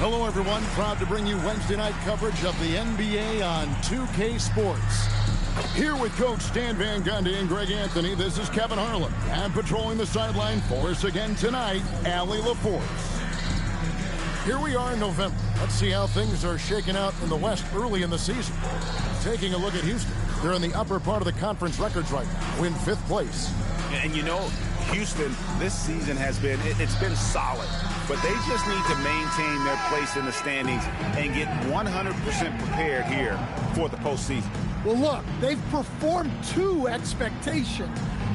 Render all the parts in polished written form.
Hello, everyone. Proud to bring you Wednesday night coverage of the NBA on 2K Sports. Here with Coach Stan Van Gundy and Greg Anthony, this is Kevin Harlan. And patrolling the sideline for us again tonight, Allie LaForce. Here we are in November. Let's see how things are shaking out in the West early in the season. Taking a look at Houston. They're in the upper part of the conference records right now, in 5th place. And you know, Houston, this season has been, it's been solid. But they just need to maintain their place in the standings and get 100% prepared here for the postseason. Well, look, they've performed to expectation.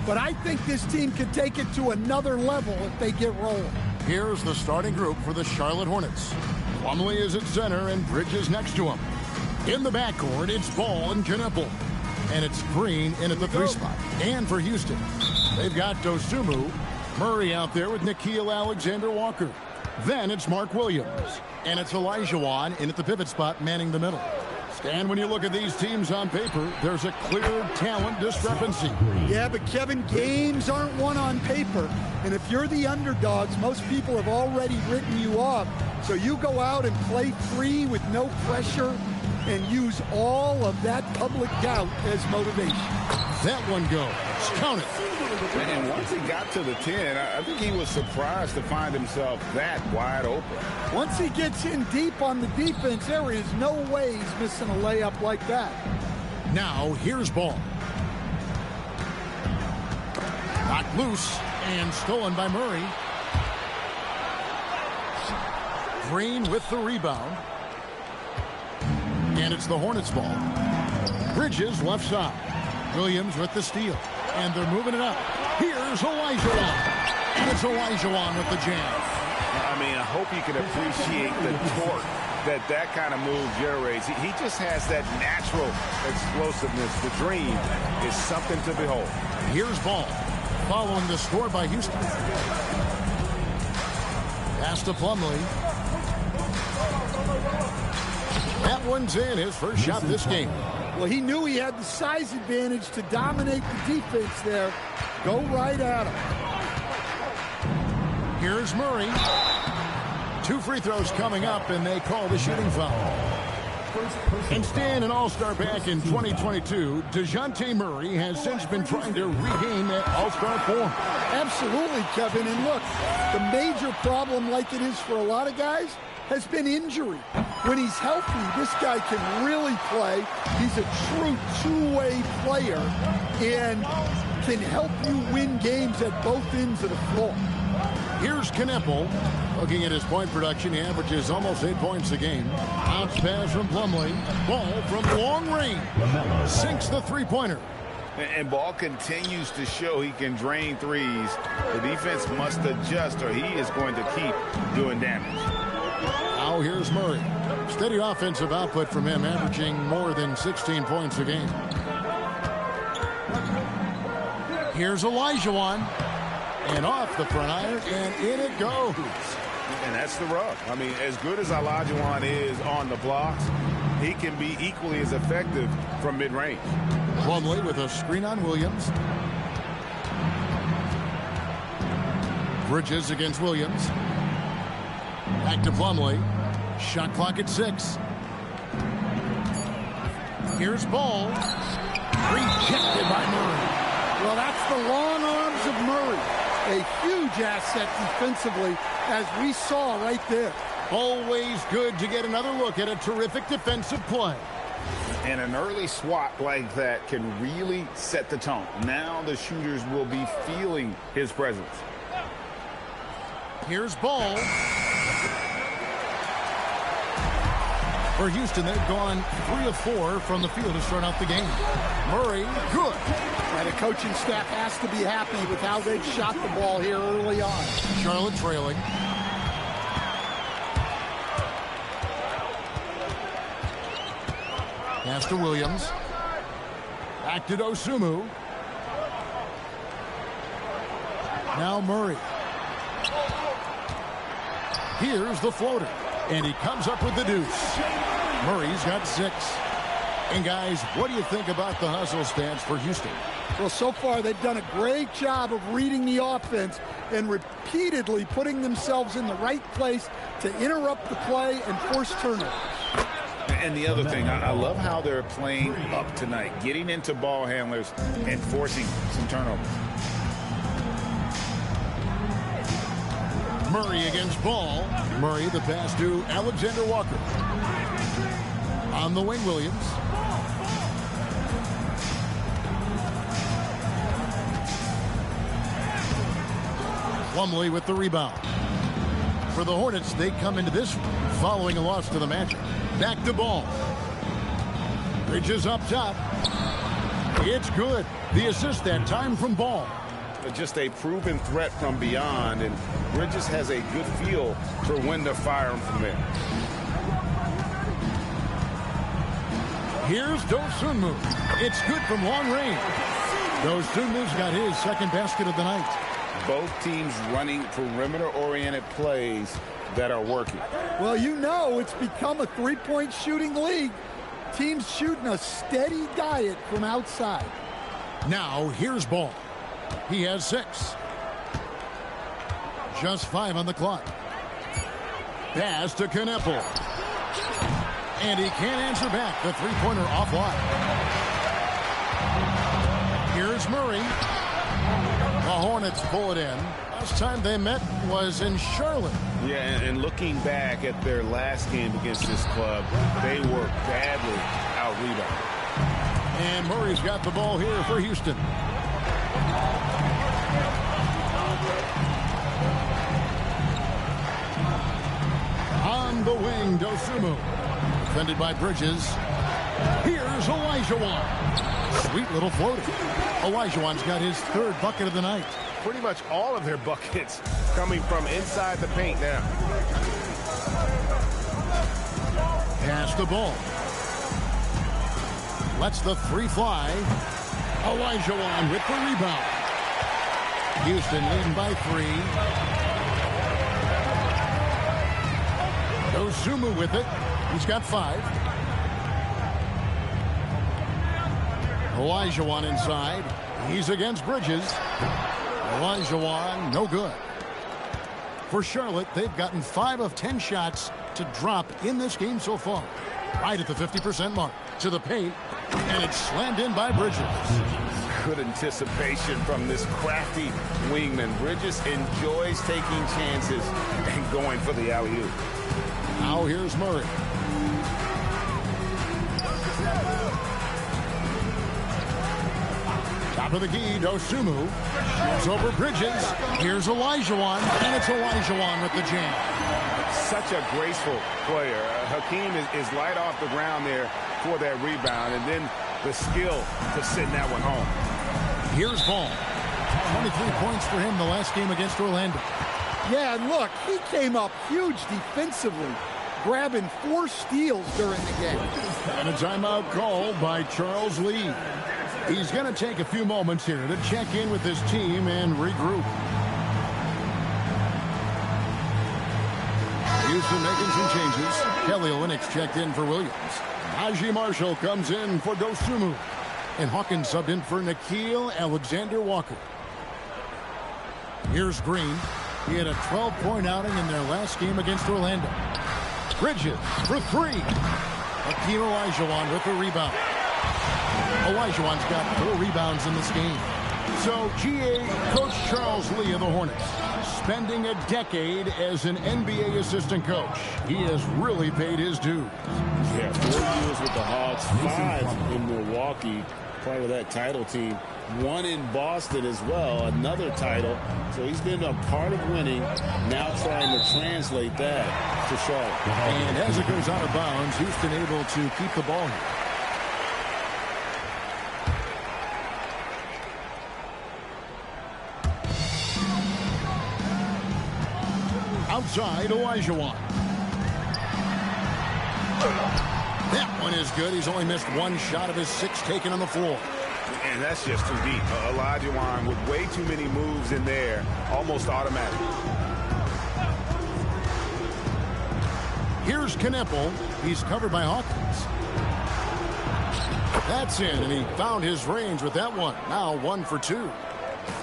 But I think this team could take it to another level if they get rolling. Here's the starting group for the Charlotte Hornets. Plumlee is at center and Bridges next to him. In the backcourt, it's Ball and Kneppel. And it's Green in at the 3 spot. And for Houston, they've got Dosunmu, Murray out there with Nickeil Alexander-Walker. Then it's Mark Williams. And it's Olajuwon in at the pivot spot, manning the middle. Stan, when you look at these teams on paper, there's a clear talent discrepancy. Yeah, but Kevin, games aren't won on paper. And if you're the underdogs, most people have already written you off. So you go out and play free with no pressure and use all of that public doubt as motivation. That one goes. Count it. And once he got to the 10, I think he was surprised to find himself that wide open. Once he gets in deep on the defense, there is no way he's missing a layup like that. Now, here's Ball. Knocked loose and stolen by Murray. Green with the rebound. And it's the Hornets ball. Bridges left side. Williams with the steal. And they're moving it up. Here's Olajuwon. And it's Olajuwon with the jam. I mean, I hope you can appreciate the torque that kind of move generates. He just has that natural explosiveness. The dream is something to behold. Here's Ball. Following the score by Houston. Pass to Plumlee. That one's in, his first shot this game. Well, he knew he had the size advantage to dominate the defense there. Go right at him. Here's Murray. 2 free throws coming up, and they call the shooting foul. And Stan, an all-star back in 2022, DeJounte Murray has since been trying to regain that all-star form. Absolutely, Kevin. And look, the major problem, like it is for a lot of guys, has been injury. When he's healthy, this guy can really play. He's a true two-way player and can help you win games at both ends of the floor. Here's Kneppel. Looking at his point production, he averages almost 8 points a game. Bounce pass from Plumlee. Ball from long range. Sinks the three-pointer. And Ball continues to show he can drain threes. The defense must adjust or he is going to keep doing damage. Now here's Murray. Steady offensive output from him, averaging more than 16 points a game. Here's Olajuwon. And off the front iron, and in it goes. And that's the rub. I mean, as good as Olajuwon is on the blocks, he can be equally as effective from mid-range. Plumlee with a screen on Williams. Bridges against Williams. Back to Plumlee. Shot clock at 6. Here's Ball. Rejected by Murray. Well, that's the long arms of Murray. A huge asset defensively, as we saw right there. Always good to get another look at a terrific defensive play. And an early swat like that can really set the tone. Now the shooters will be feeling his presence. Here's Ball. For Houston, they've gone 3 of 4 from the field to start out the game. Murray, good. And the coaching staff has to be happy with how they've shot the ball here early on. Charlotte trailing. Pass to Williams. Back to Dosunmu. Now Murray. Here's the floater. And he comes up with the deuce. Murray's got 6. And guys, what do you think about the hustle stance for Houston? Well, so far they've done a great job of reading the offense and repeatedly putting themselves in the right place to interrupt the play and force turnovers. And the other thing, I love how they're playing up tonight, getting into ball handlers and forcing some turnovers. Murray against Ball. Murray, the pass to Alexander Walker. On the wing, Williams. Plumlee with the rebound. For the Hornets, they come into this following a loss to the Magic. Back to Ball. Bridges up top. It's good. The assist that time from Ball. Just a proven threat from beyond, and Bridges has a good feel for when to fire him from there. Here's Dosunmu. It's good from long range. Dosunmu's got his second basket of the night. Both teams running perimeter-oriented plays that are working. Well, you know it's become a three-point shooting league. Teams shooting a steady diet from outside. Now, here's Ball. He has 6. Just 5 on the clock. Pass to Kneppel. And he can't answer back. The three-pointer offline. Here's Murray. The Hornets pull it in. Last time they met was in Charlotte. Yeah, and looking back at their last game against this club, they were badly out-rebounded. And Murray's got the ball here for Houston. On the wing, Dosunmu. Defended by Bridges. Here's Olajuwon. Sweet little floater. Olajuwon's got his 3rd bucket of the night. Pretty much all of their buckets coming from inside the paint now. Pass the ball. Lets the 3 fly. Olajuwon with the rebound. Houston leading by 3. Dosunmu with it. He's got 5. Olajuwon inside. He's against Bridges. Olajuwon, no good. For Charlotte, they've gotten 5 of 10 shots to drop in this game so far. Right at the 50% mark. To the paint. And it's slammed in by Bridges. Good anticipation from this crafty wingman. Bridges enjoys taking chances and going for the alley-oop. Now here's Murray. Top of the key, Dosunmu. Shoots over Bridges. Here's Olajuwon, and it's Olajuwon with the jam. Such a graceful player. Hakeem is light off the ground there for that rebound, and then the skill to send that one home. Here's Ball. 23 points for him the last game against Orlando. Yeah, and look, he came up huge defensively, grabbing 4 steals during the game. And a timeout called by Charles Lee. He's going to take a few moments here to check in with his team and regroup. Houston making some changes. Kelly Olynyk's checked in for Williams. Najee Marshall comes in for Dosunmu. And Hawkins subbed in for Nickeil Alexander-Walker. Here's Green. He had a 12-point outing in their last game against Orlando. Bridges for 3. Hakeem Olajuwon with the rebound. Olajuwon's got 4 rebounds in this game. So, GA Coach Charles Lee of the Hornets, spending a decade as an NBA assistant coach. He has really paid his dues. Yeah, 4 years with the Hawks, 5 in Milwaukee, part of that title team. 1 in Boston as well, another title. So he's been a part of winning, now trying to translate that to Charlotte. And as it goes out of bounds, Houston able to keep the ball here. Outside, Olajuwon. That one is good. He's only missed 1 shot of his 6 taken on the floor. And that's just too deep. Olajuwon with way too many moves in there, almost automatic. Here's Kneppel. He's covered by Hawkins. That's in, and he found his range with that one. Now 1 for 2.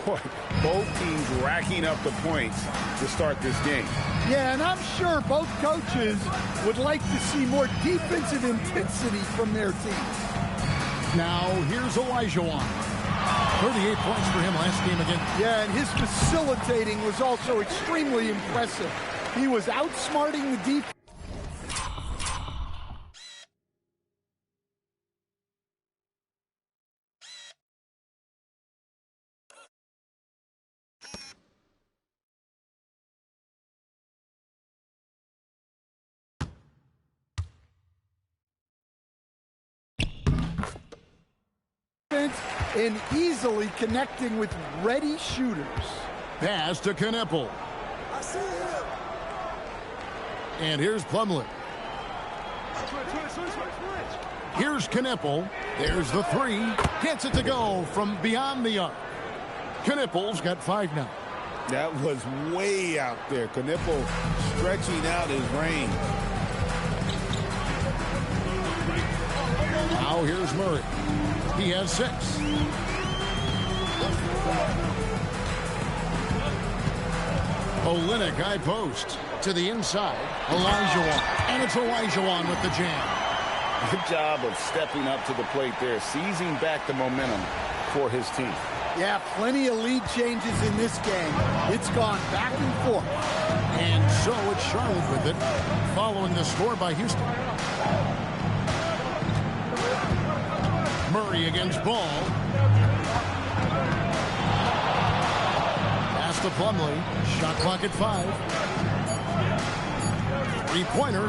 Boy, both teams racking up the points to start this game. Yeah, and I'm sure both coaches would like to see more defensive intensity from their teams. Now here's Olajuwon. 38 points for him last game again. Yeah, and his facilitating was also extremely impressive. He was outsmarting the defense. And easily connecting with ready shooters. Pass to Knepel. I see him. And here's Plumlee. Here's Knepel. There's the 3. Gets it to go from beyond the arc. Knepel's got 5 now. That was way out there. Knepel stretching out his range. Now here's Murray. He has 6. Olynyk high post to the inside. Olajuwon. And it's Olajuwon with the jam. Good job of stepping up to the plate there, seizing back the momentum for his team. Yeah, plenty of lead changes in this game. It's gone back and forth. And so it's Charlotte with it, following the score by Houston. Murray against Ball. Pass to Plumlee. Shot clock at 5. 3-pointer.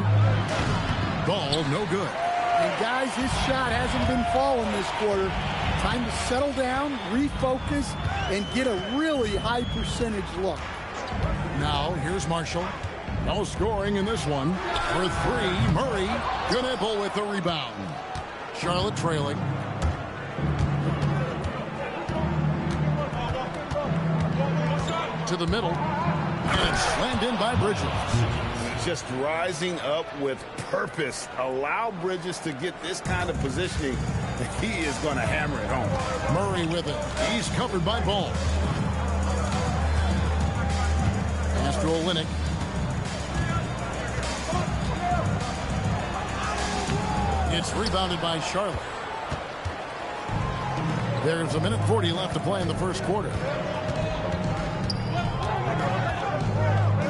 Ball no good. And guys, his shot hasn't been falling this quarter. Time to settle down, refocus, and get a really high percentage look. Now here's Marshall. No scoring in this one. For 3, Murray. Knepel with the rebound. Charlotte trailing. To the middle. And it's slammed in by Bridges. Just rising up with purpose. Allow Bridges to get this kind of positioning. He is going to hammer it home. Murray with it. He's covered by Ball. Pass to Olynyk. It's rebounded by Charlotte. There's 1:40 left to play in the first quarter.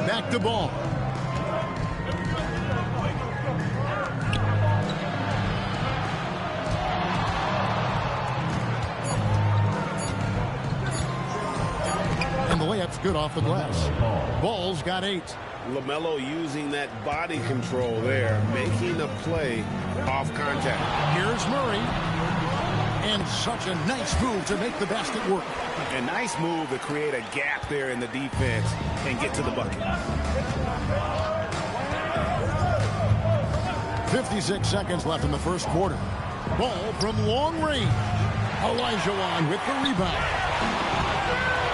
Back to Ball. And the layup's good off the glass. Ball's got 8. LaMelo using that body control there, making a play off contact. Here's Murray. And such a nice move to make the basket work. A nice move to create a gap there in the defense and get to the bucket. 56 seconds left in the first quarter. Ball from long range. Olajuwon with the rebound.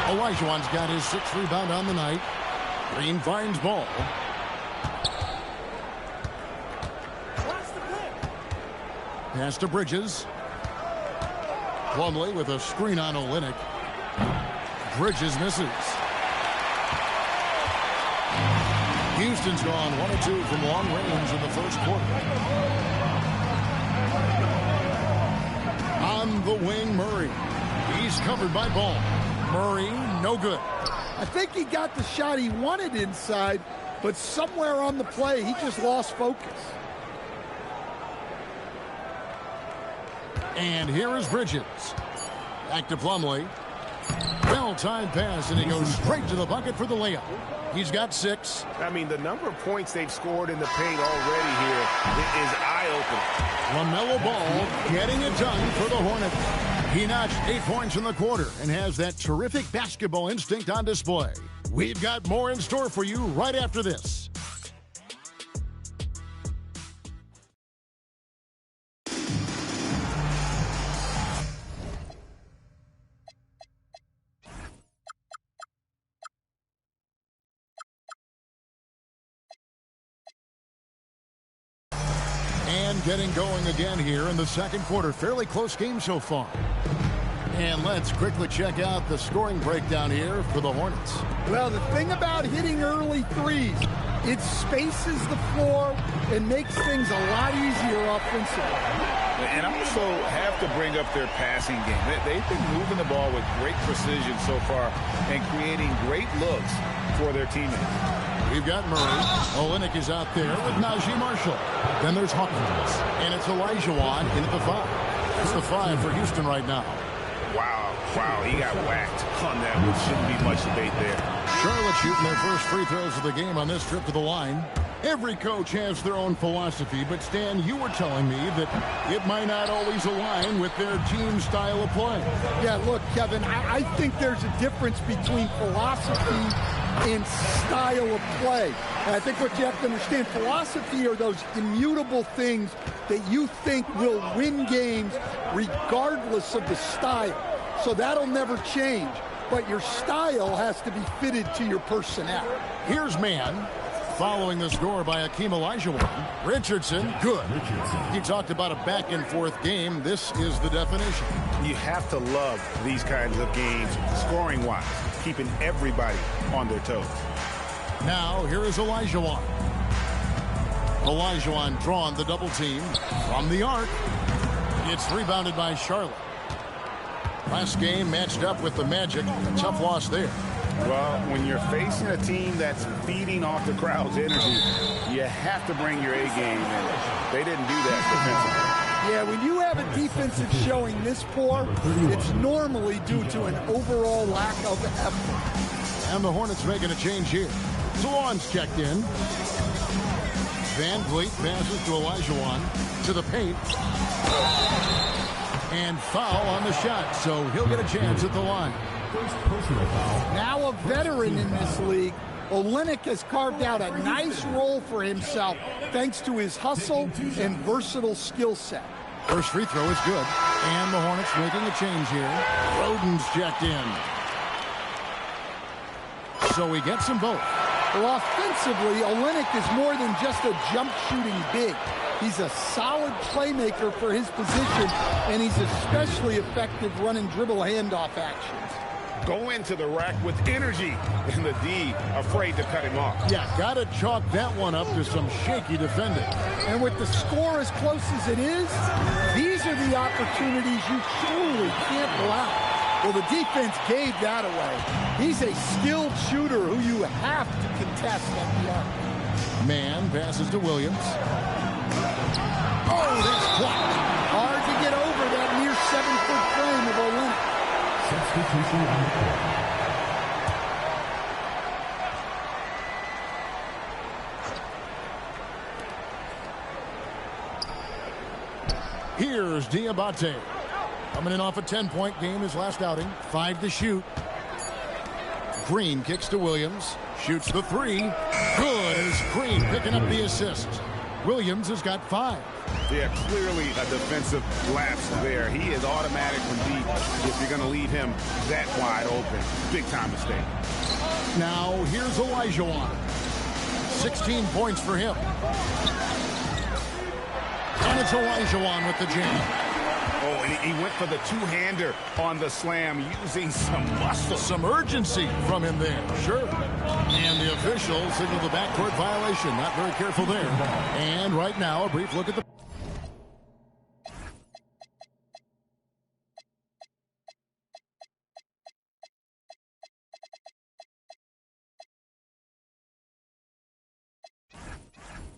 Olajuwon's got his 6th rebound on the night. Green finds Ball. Pass to Bridges. Plumlee with a screen on Olynyk. Bridges misses. Houston's gone 1 of 2 from long range in the first quarter. On the wing, Murray. He's covered by Ball. Murray, no good. I think he got the shot he wanted inside, but somewhere on the play, he just lost focus. And here is Bridges. Back to Plumlee. Well-timed pass, and he goes straight to the bucket for the layup. He's got 6. I mean, the number of points they've scored in the paint already here is eye-opening. LaMelo Ball getting it done for the Hornets. He notched 8 points in the quarter and has that terrific basketball instinct on display. We've got more in store for you right after this. And getting going again here in the second quarter. Fairly close game so far. And let's quickly check out the scoring breakdown here for the Hornets. Well, the thing about hitting early threes, it spaces the floor and makes things a lot easier offensively. And I also have to bring up their passing game. They've been moving the ball with great precision so far and creating great looks for their teammates. We've got Murray. Olynyk is out there with Najee Marshall. Then there's Hawkins. And it's Olajuwon in at the 5. That's the 5 for Houston right now. Wow, he got whacked on that one. Shouldn't be much debate there. Charlotte shooting their first free throws of the game on this trip to the line. Every coach has their own philosophy, but Stan, you were telling me that it might not always align with their team style of play. Yeah, look, Kevin, I think there's a difference between philosophy and style of play. And I think what you have to understand, philosophy are those immutable things that you think will win games regardless of the style. So that'll never change. But your style has to be fitted to your personnel. Here's man. Following the score by Hakeem Olajuwon. Richardson, good. He talked about a back-and-forth game. This is the definition. You have to love these kinds of games, scoring-wise, keeping everybody on their toes. Now, here is Olajuwon. Olajuwon drawn the double team from the arc. It's rebounded by Charlotte. Last game matched up with the Magic. A tough loss there. Well, when you're facing a team that's feeding off the crowd's energy, you have to bring your A game, and they didn't do that defensively. Yeah, when you have a defensive showing this poor, it's normally due to an overall lack of effort. And the Hornets making a change here. Salon's checked in. Van Vliet passes to Olajuwon to the paint. And foul on the shot, so he'll get a chance at the line. Now a veteran in this league, Olynyk has carved out a nice role for himself thanks to his hustle and versatile skill set. First free throw is good. And the Hornets making a change here. Roden's checked in. So he gets them both. Well, offensively, Olynyk is more than just a jump shooting big. He's a solid playmaker for his position, and he's especially effective running dribble handoff actions. Go into the rack with energy, and the D afraid to cut him off. Yeah, got to chalk that one up to some shaky defending. And with the score as close as it is, these are the opportunities you truly can't allow. Well, the defense gave that away. He's a skilled shooter who you have to contest at the arc. Man passes to Williams. Oh, that's blocked. Hard to get over that near 7-foot frame of Olynyk. Substitution on the court. Here's Diabate. Coming in off a 10-point game his last outing. 5 to shoot. Green kicks to Williams. Shoots the 3. Good as Green picking up the assist. Williams has got 5. Yeah, clearly a defensive lapse there. He is automatic from deep if you're going to leave him that wide open. Big time mistake. Now here's Olajuwon. 16 points for him. And it's Olajuwon with the jam. Oh, and he went for the two-hander on the slam, using some muscle. Some urgency from him there, sure. And the official signaled the backcourt violation. Not very careful there. And right now, a brief look at the...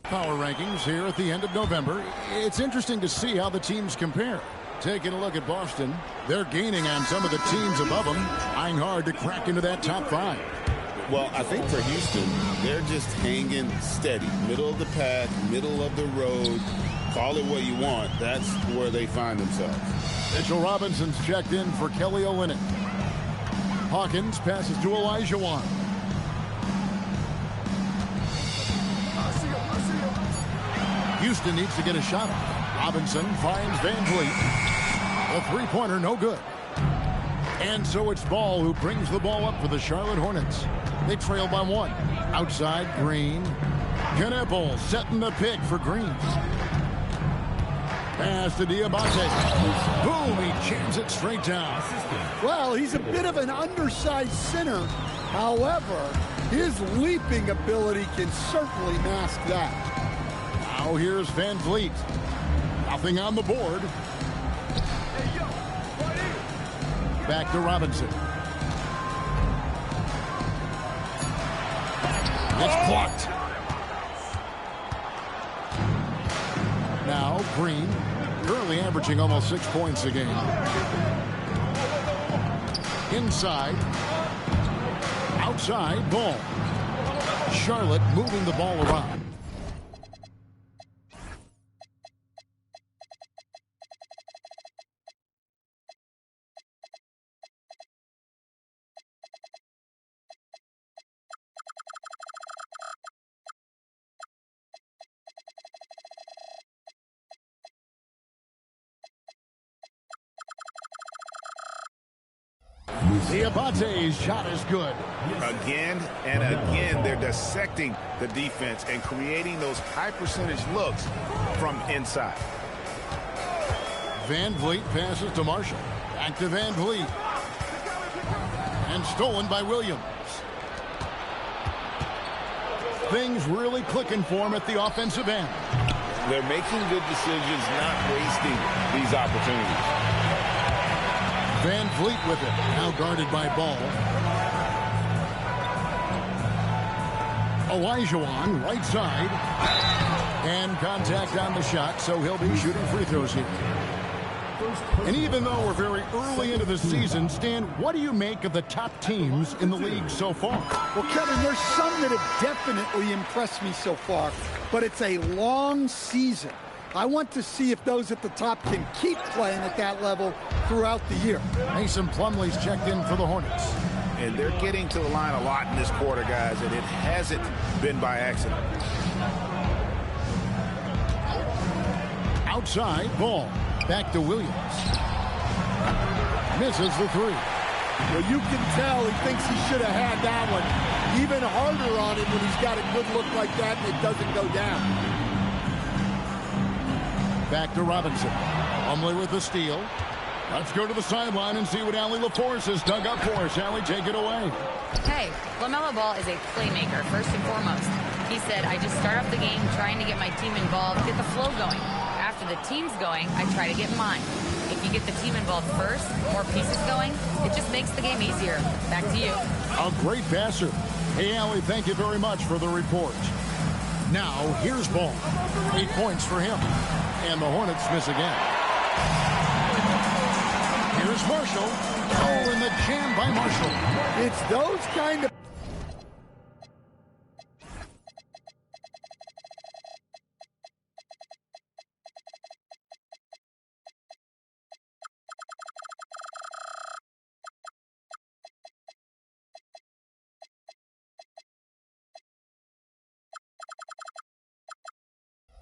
power rankings here at the end of November. It's interesting to see how the teams compare. Taking a look at Boston, they're gaining on some of the teams above them, trying hard to crack into that top 5. Well, I think for Houston, they're just hanging steady. Middle of the pack, middle of the road. Call it what you want. That's where they find themselves. Mitchell Robinson's checked in for Kelly Olynyk. Hawkins passes to Olajuwon. Houston needs to get a shot off. Robinson finds Van Vliet. A three-pointer, no good. And so it's Ball who brings the ball up for the Charlotte Hornets. They trail by 1. Outside, Green. Knipple setting the pick for Green. Pass to Diabate. Boom, he jams it straight down. Well, he's a bit of an undersized center. However, his leaping ability can certainly mask that. Now here's Van Vliet. Nothing on the board. Back to Robinson. It's blocked. Now Green, currently averaging almost 6 points a game. Inside. Outside, Ball. Charlotte moving the ball around. Diabate's shot is good. Again and again, they're dissecting the defense and creating those high percentage looks from inside. Van Vliet passes to Marshall. Back to Van Vliet. And stolen by Williams. Things really clicking for him at the offensive end. They're making good decisions, not wasting these opportunities. Van Vliet with it. Now guarded by Ball. Olajuwon, right side. And contact on the shot, so he'll be shooting free throws here. And even though we're very early into the season, Stan, what do you make of the top teams in the league so far? Well, Kevin, there's some that have definitely impressed me so far, but it's a long season. I want to see if those at the top can keep playing at that level throughout the year. Mason Plumlee's checked in for the Hornets. And they're getting to the line a lot in this quarter, guys, and it hasn't been by accident. Outside, Ball. Back to Williams. Misses the three. Well, you can tell he thinks he should have had that one. Even harder on him when he's got a good look like that and it doesn't go down. Back to Robinson. Plumlee with the steal. Let's go to the sideline and see what Allie LaForce has dug up for us. Allie, take it away. Hey, LaMelo Ball is a playmaker, first and foremost. He said, I just start off the game trying to get my team involved, get the flow going. After the team's going, I try to get mine. If you get the team involved first, more pieces going, it just makes the game easier. Back to you. A great passer. Hey, Allie, thank you very much for the report. Now, here's Ball. 8 points for him. And the Hornets miss again. Here's Marshall. Oh, and the jam by Marshall. It's those kind of...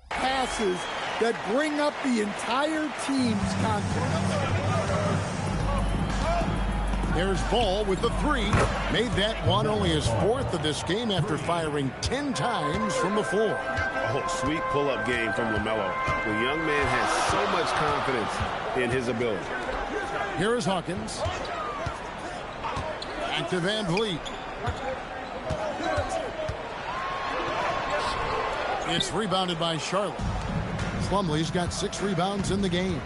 passes that bring up the entire team's confidence. There's Ball with the three. Made that one, only his fourth of this game after firing 10 times from the floor. Oh, sweet pull-up game from LaMelo. The young man has so much confidence in his ability. Here is Hawkins. Back to Van Vliet. It's rebounded by Charlotte. Plumlee's got 6 rebounds in the game.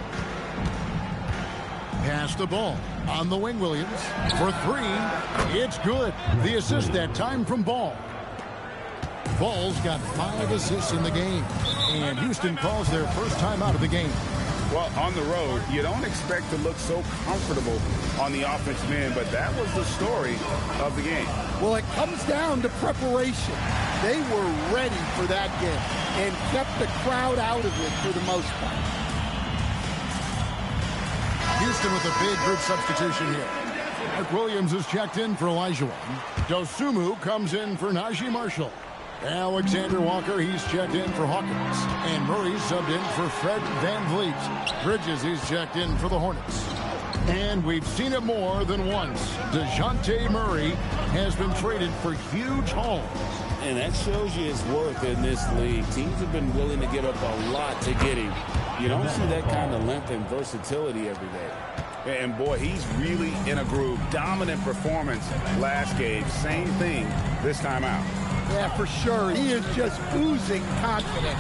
Pass the ball on the wing, Williams. For 3, it's good. The assist that time from Ball. Ball's got 5 assists in the game. And Houston calls their first time out of the game. Well, on the road, you don't expect to look so comfortable on the offensive end, but that was the story of the game. Well, it comes down to preparation. They were ready for that game and kept the crowd out of it for the most part. Houston with a big group substitution here. Mark Williams is checked in for Olajuwon. Dosunmu comes in for Najee Marshall. Alexander Walker, he's checked in for Hawkins. And Murray's subbed in for Fred Van Vliet. Bridges, he's checked in for the Hornets. And we've seen it more than once. DeJounte Murray has been traded for huge hauls. And that shows you his worth in this league. Teams have been willing to give up a lot to get him. You don't see that kind of length and versatility every day. And, boy, he's really in a groove. Dominant performance last game. Same thing this time out. Yeah, for sure. He is just oozing confidence.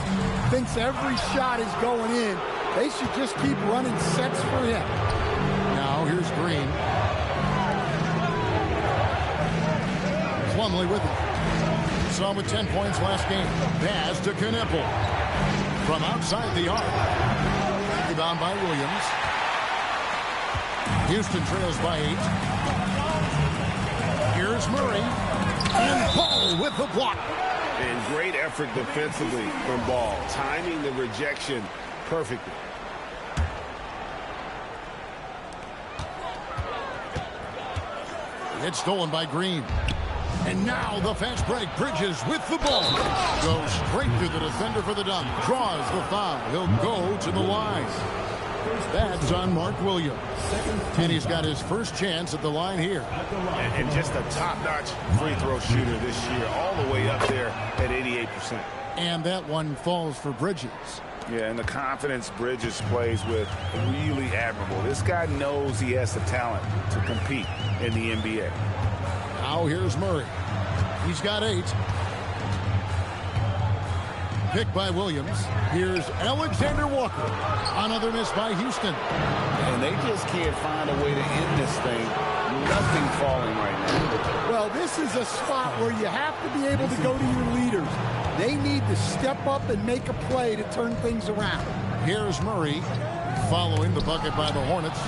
Thinks every shot is going in. They should just keep running sets for him. Now here's Green. Plumlee with it. Saw with 10 points last game. Pass to Knueppel. From outside the arc. Rebound by Williams. Houston trails by 8. Here's Murray. And Ball with the block. And great effort defensively from Ball. Timing the rejection perfectly. It's stolen by Green. And now the fast break. Bridges with the ball. Goes straight through the defender for the dunk. Draws the foul. He'll go to the line. That's on Mark Williams. And he's got his first chance at the line here. And just a top-notch free throw shooter this year. All the way up there at 88%. And that one falls for Bridges. Yeah, and the confidence Bridges plays with, really admirable. This guy knows he has the talent to compete in the NBA. Now here's Murray. He's got 8. Picked by Williams. Here's Alexander Walker. Another miss by Houston. And they just can't find a way to end this thing. Nothing falling right now. Well, this is a spot where you have to be able to go to your leaders. They need to step up and make a play to turn things around. Here's Murray following the bucket by the Hornets.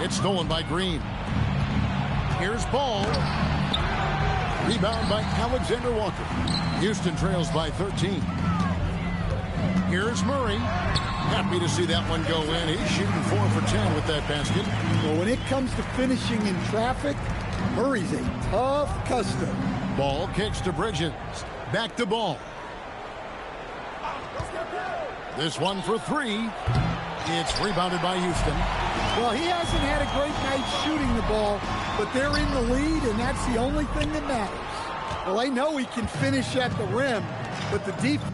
It's stolen by Green. Here's Ball. Rebound by Alexander Walker. Houston trails by 13. Here's Murray. Happy to see that one go in. He's shooting 4 for 10 with that basket. Well, when it comes to finishing in traffic, Murray's a tough customer. Ball kicks to Bridges. Back to Ball. This one for 3. It's rebounded by Houston. Well, he hasn't had a great night shooting the ball, but they're in the lead, and that's the only thing that matters. Well, they know he can finish at the rim, but the defense...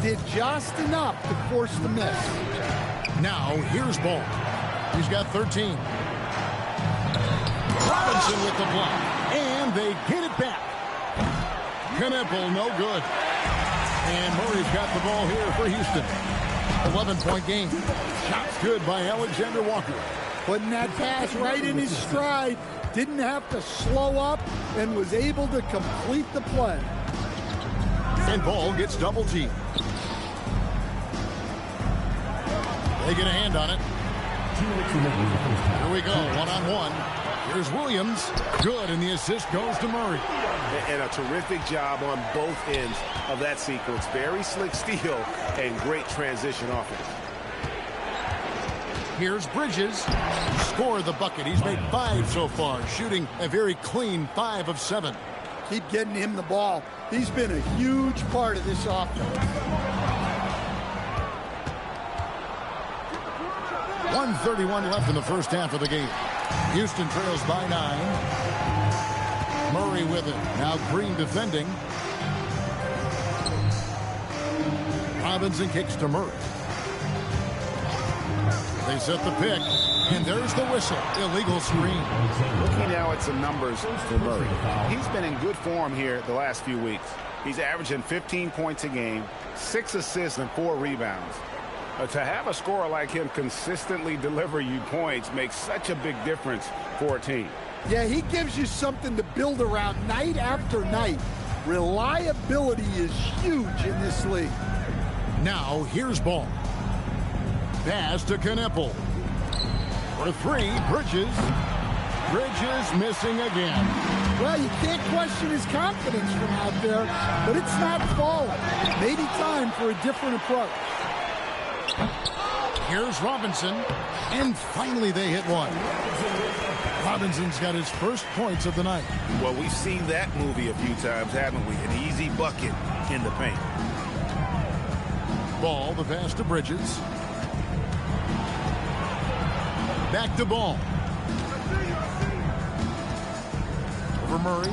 did just enough to force the miss. Now, here's Ball. He's got 13. Robinson with the block. And they get it back. Knueppel, no good. And Murray's got the ball here for Houston. 11-point game. Shots good by Alexander Walker. Putting that pass right in his stride. Didn't have to slow up and was able to complete the play. And Ball gets double teamed. They get a hand on it. Here we go, one-on-one. Here's Williams. Good, and the assist goes to Murray. And a terrific job on both ends of that sequence. Very slick steal and great transition offense. Here's Bridges. He scored the bucket. He's made 5 so far, shooting a very clean 5 of 7. Keep getting him the ball. He's been a huge part of this offense. 1:31 left in the first half of the game. Houston trails by 9. Murray with it. Now Green defending. Robinson kicks to Murray. They set the pick, and there's the whistle. Illegal screen. Looking now at some numbers for Murray. He's been in good form here the last few weeks. He's averaging 15 points a game, 6 assists, and 4 rebounds. To have a scorer like him consistently deliver you points makes such a big difference for a team. Yeah, he gives you something to build around night after night. Reliability is huge in this league. Now, here's Ball. Pass to Kneppel. For 3, Bridges. Bridges missing again. Well, you can't question his confidence from out there, but it's not falling. Maybe time for a different approach. Here's Robinson. And finally they hit one. Robinson's got his first points of the night. Well, we've seen that movie a few times, haven't we? An easy bucket in the paint. Ball, the pass to Bridges. Back to Ball. Over Murray.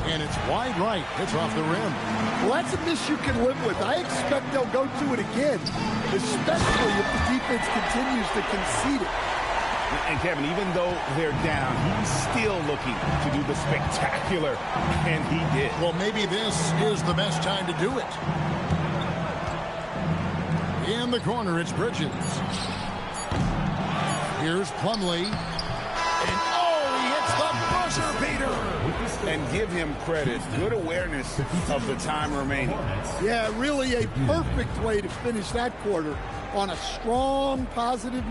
And it's wide right. It's off the rim. Well, that's a miss you can live with. I expect they'll go to it again, especially if the defense continues to concede it. And Kevin, even though they're down, he's still looking to do the spectacular, and he did. Well, maybe this is the best time to do it. In the corner, it's Bridges. Here's Plumlee. And, oh, he hits the buzzer beater. And give him credit. Good awareness of the time remaining. Yeah, really a perfect way to finish that quarter on a strong, positive.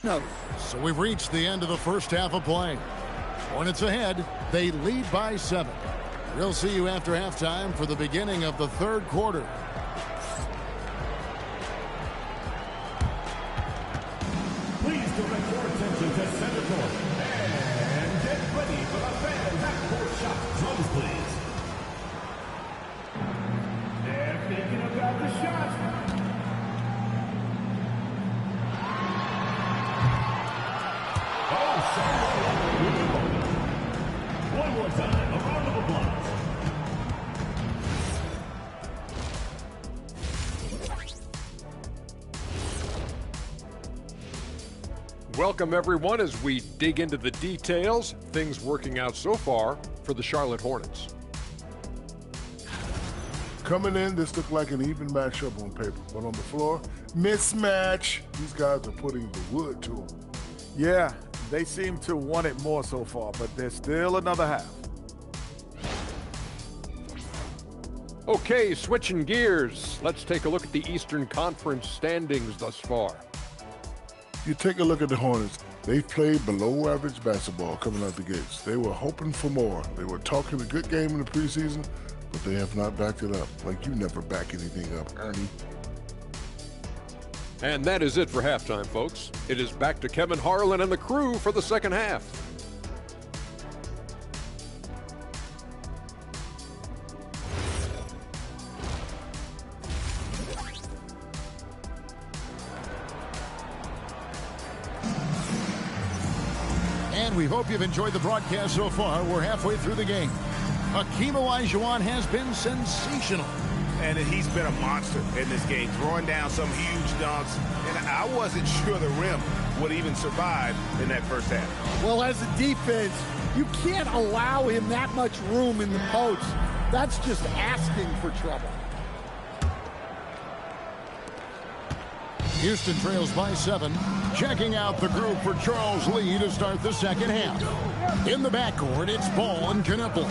No. So we've reached the end of the first half of play. Hornets ahead. They lead by 7. We'll see you after halftime for the beginning of the third quarter. Please direct your attention to center court and get ready for the fan backcourt shot. Drums, please. They're thinking about the shot. One more time, a round of applause. Welcome, everyone, as we dig into the details. Things working out so far for the Charlotte Hornets. Coming in, this looked like an even matchup on paper, but on the floor, mismatch. These guys are putting the wood to them. Yeah, they seem to want it more so far, but there's still another half. Okay, switching gears. Let's take a look at the Eastern Conference standings thus far. You take a look at the Hornets. They played below average basketball coming out the gates. They were hoping for more. They were talking a good game in the preseason, but they have not backed it up. Like you never back anything up, Ernie. And that is it for halftime, folks. It is back to Kevin Harlan and the crew for the second half. And we hope you've enjoyed the broadcast so far. We're halfway through the game. Hakeem Olajuwon has been sensational. And he's been a monster in this game, throwing down some huge dunks. And I wasn't sure the rim would even survive in that first half. Well, as a defense, you can't allow him that much room in the post. That's just asking for trouble. Houston trails by 7. Checking out the group for Charles Lee to start the second half. In the backcourt, it's Ball and Knipple.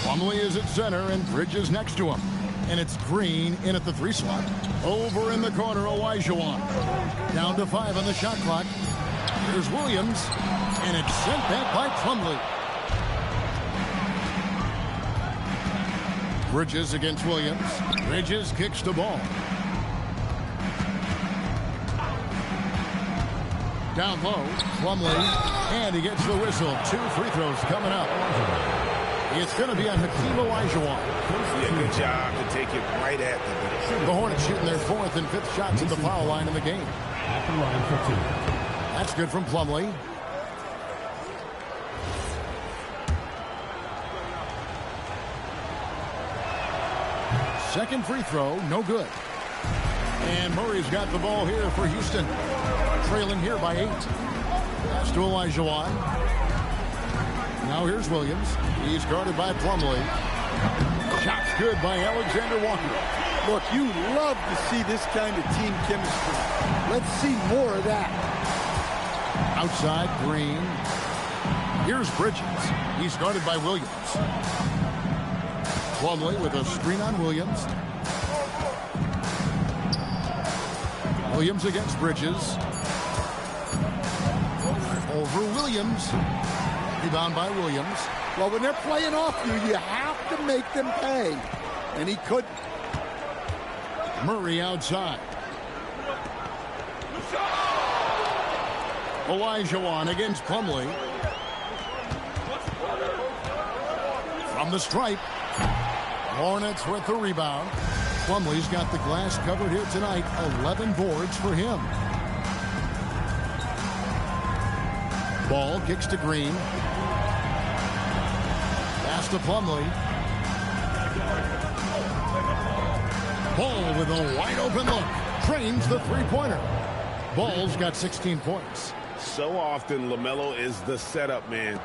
Plumlee is at center and Bridges next to him. And it's Green in at the 3 slot. Over in the corner, Olajuwon. Down to 5 on the shot clock. Here's Williams. And it's sent back by Plumlee. Bridges against Williams. Bridges kicks the ball. Down low, Plumlee, and he gets the whistle. 2 free throws coming up. It's going to be on Hakeem Olajuwon. Yeah, good job to take it right at the The Hornets shooting their 4th and 5th shots at the foul line in the game. At the line for 2. That's good from Plumlee. Second free throw, no good. And Murray's got the ball here for Houston. Trailing here by 8. Pass to Olajuwon. Now here's Williams. He's guarded by Plumlee. Shot's good by Alexander Walker. Look, you love to see this kind of team chemistry. Let's see more of that. Outside, Green. Here's Bridges. He's guarded by Williams. Plumlee with a screen on Williams. Williams against Bridges. Over Williams. Rebound by Williams. Well, when they're playing off you, you have to make them pay. And he couldn't. Murray outside. Olajuwon against Plumlee. From the stripe. Hornets with the rebound. Plumlee's got the glass covered here tonight. 11 boards for him. Ball kicks to Green. Pass to Plumlee. Ball with a wide open look. Trains the three-pointer. Ball's got 16 points. So often LaMelo is the setup man.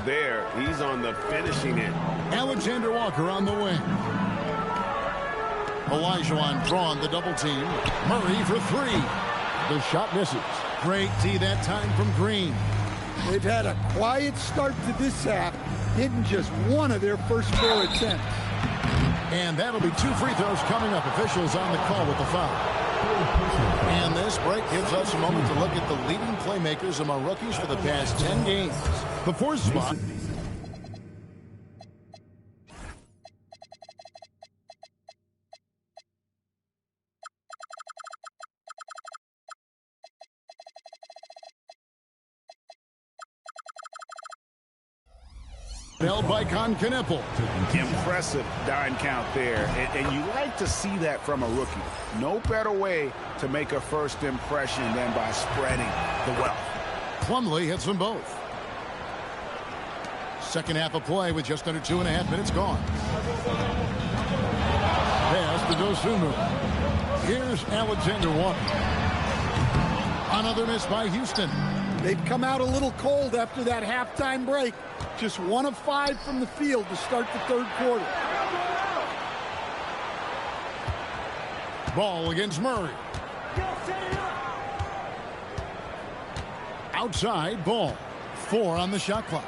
There, he's on the finishing end. Alexander Walker on the wing. Olajuwon drawn the double team. Murray for 3. The shot misses. Great D that time from Green. They've had a quiet start to this half, hitting just one of their first 4 attempts. And that'll be 2 free throws coming up. Officials on the call with the foul. And this break gives us a moment to look at the leading playmakers among rookies for the past 10 games. The 4th spot. Held by Knipple. Impressive dime count there. And you like to see that from a rookie. No better way to make a first impression than by spreading the wealth. Plumlee hits them both. Second half of play with just under 2.5 minutes gone. Pass to Dosunmu. Here's Alexander Walker. Another miss by Houston. They've come out a little cold after that halftime break. Just 1 of 5 from the field to start the 3rd quarter. Ball against Murray. Outside, Ball. 4 on the shot clock.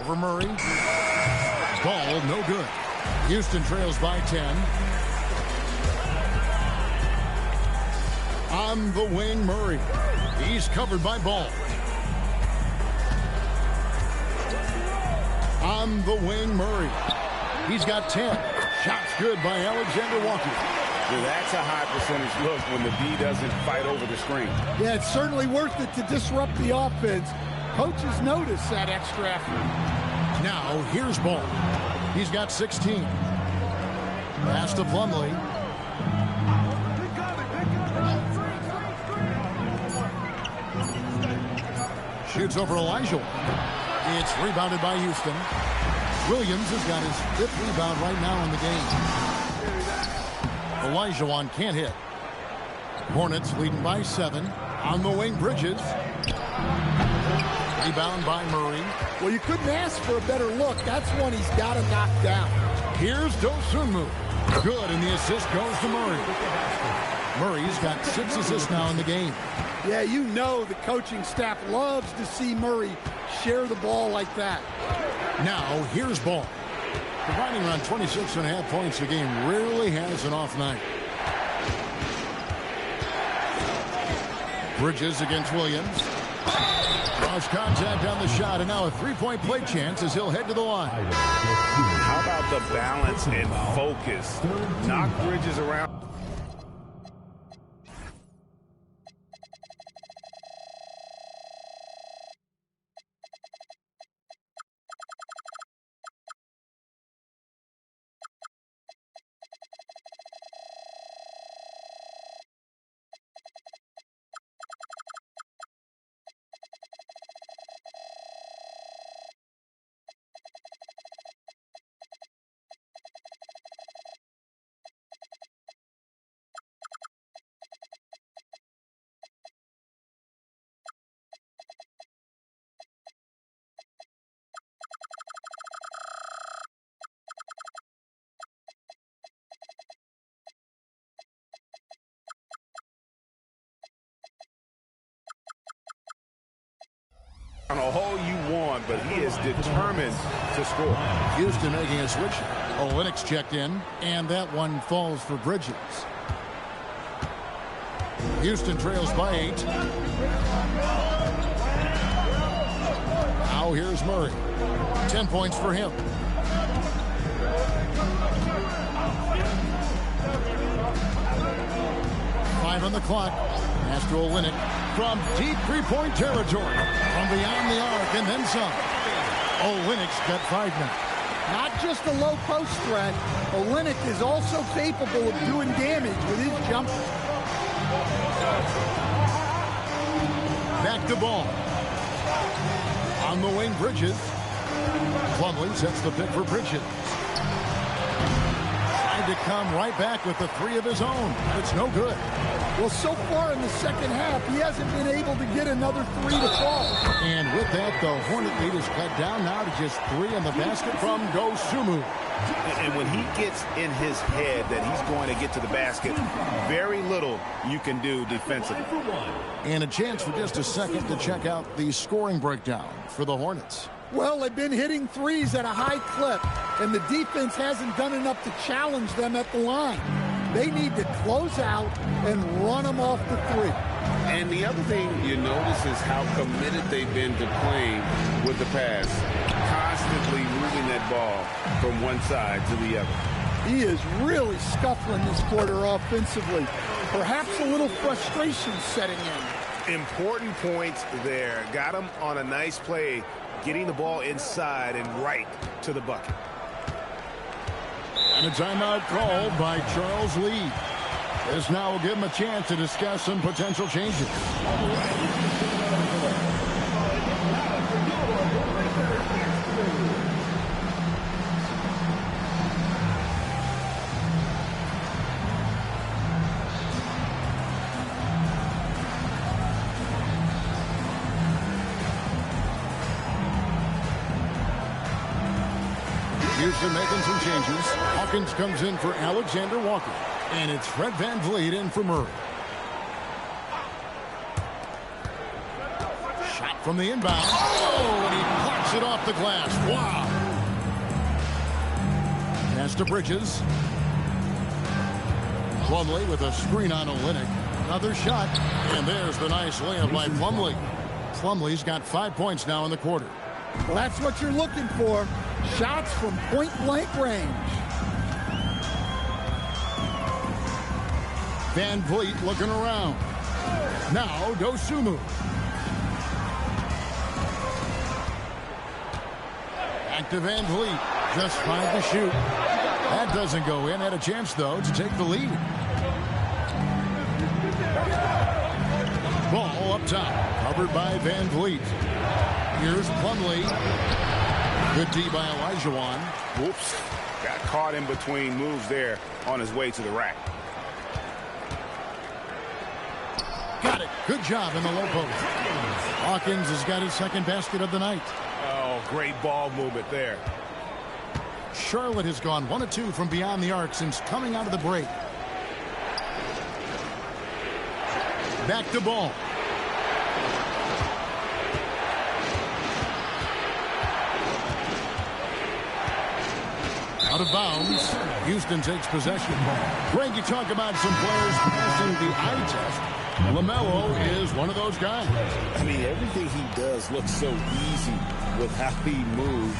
Over Murray. Ball, no good. Houston trails by 10. On the wing, Murray. He's covered by Ball. On the wing, Murray. He's got 10. Shots good by Alexander Walker. Well, that's a high percentage look when the D doesn't fight over the screen. Yeah, it's certainly worth it to disrupt the offense. Coaches notice that extra effort. Now, here's Ball. He's got 16. Pass to Plumlee. Shoots over Olajuwon. It's rebounded by Houston. Williams has got his 5th rebound right now in the game. Olajuwon can't hit. Hornets leading by 7. On the wing, Bridges. Rebound by Murray. Well, you couldn't ask for a better look. That's one he's got to knock down. Here's Dosunmu. Good, and the assist goes to Murray. Murray's got 6 assists now in the game. Yeah, you know the coaching staff loves to see Murray share the ball like that. Now, here's Ball. Providing around 26.5 points a game, rarely has an off night. Bridges against Williams. Draws contact on the shot, and now a 3-point play chance as he'll head to the line. How about the balance and focus? Knock Bridges around. On a hole you want, but he is determined to score. Houston making a switch. Olynyk's checked in, and that one falls for Bridges. Houston trails by 8. Now here's Murray. 10 points for him. Five on the clock. Pass to Olynyk from deep 3-point territory. From beyond the arc and then some. Olynyk's got 5 now. Not just a low post threat, Olynyk is also capable of doing damage with his jumper. Back to Ball. On the wing, Bridges. Plumlee sets the pick for Bridges. Tried to come right back with the 3 of his own. It's no good. Well, so far in the second half, he hasn't been able to get another 3 to fall. And with that, the Hornet lead is cut down now to just 3 on the basket from Dosunmu. And when he gets in his head that he's going to get to the basket, very little you can do defensively. And a chance for just a second to check out the scoring breakdown for the Hornets. Well, they've been hitting threes at a high clip, and the defense hasn't done enough to challenge them at the line. They need to close out and run them off the 3. And the other thing you notice is how committed they've been to playing with the pass. Constantly moving that ball from one side to the other. He is really scuffling this quarter offensively. Perhaps a little frustration setting in. Important points there. Got him on a nice play, getting the ball inside and right to the bucket. And a timeout called by Charles Lee. This now will give him a chance to discuss some potential changes. Houston making some changes. Hawkins comes in for Alexander Walker. And it's Fred VanVleet in for Murray. Shot from the inbound. Oh, and he knocks it off the glass. Wow. Pass to Bridges. Plumlee with a screen on Olynyk. Another shot. And there's the nice layup by Plumlee. Plumlee's got 5 points now in the quarter. Well, that's what you're looking for. Shots from point-blank range. VanVleet looking around. Now Dosunmu. Back to VanVleet. Just 5 to shoot. That doesn't go in. Had a chance, though, to take the lead. Ball up top. Covered by VanVleet. Here's Plumlee. Good D by Olajuwon. Whoops. Got caught in between moves there on his way to the rack. Got it. Good job in the low post. Hawkins has got his second basket of the night. Oh, great ball movement there. Charlotte has gone 1 of 2 from beyond the arc since coming out of the break. Back to ball. Out of bounds. Houston takes possession. Greg, you talk about some players passing the eye test. LaMelo is one of those guys. I mean, everything he does looks so easy with how he moves,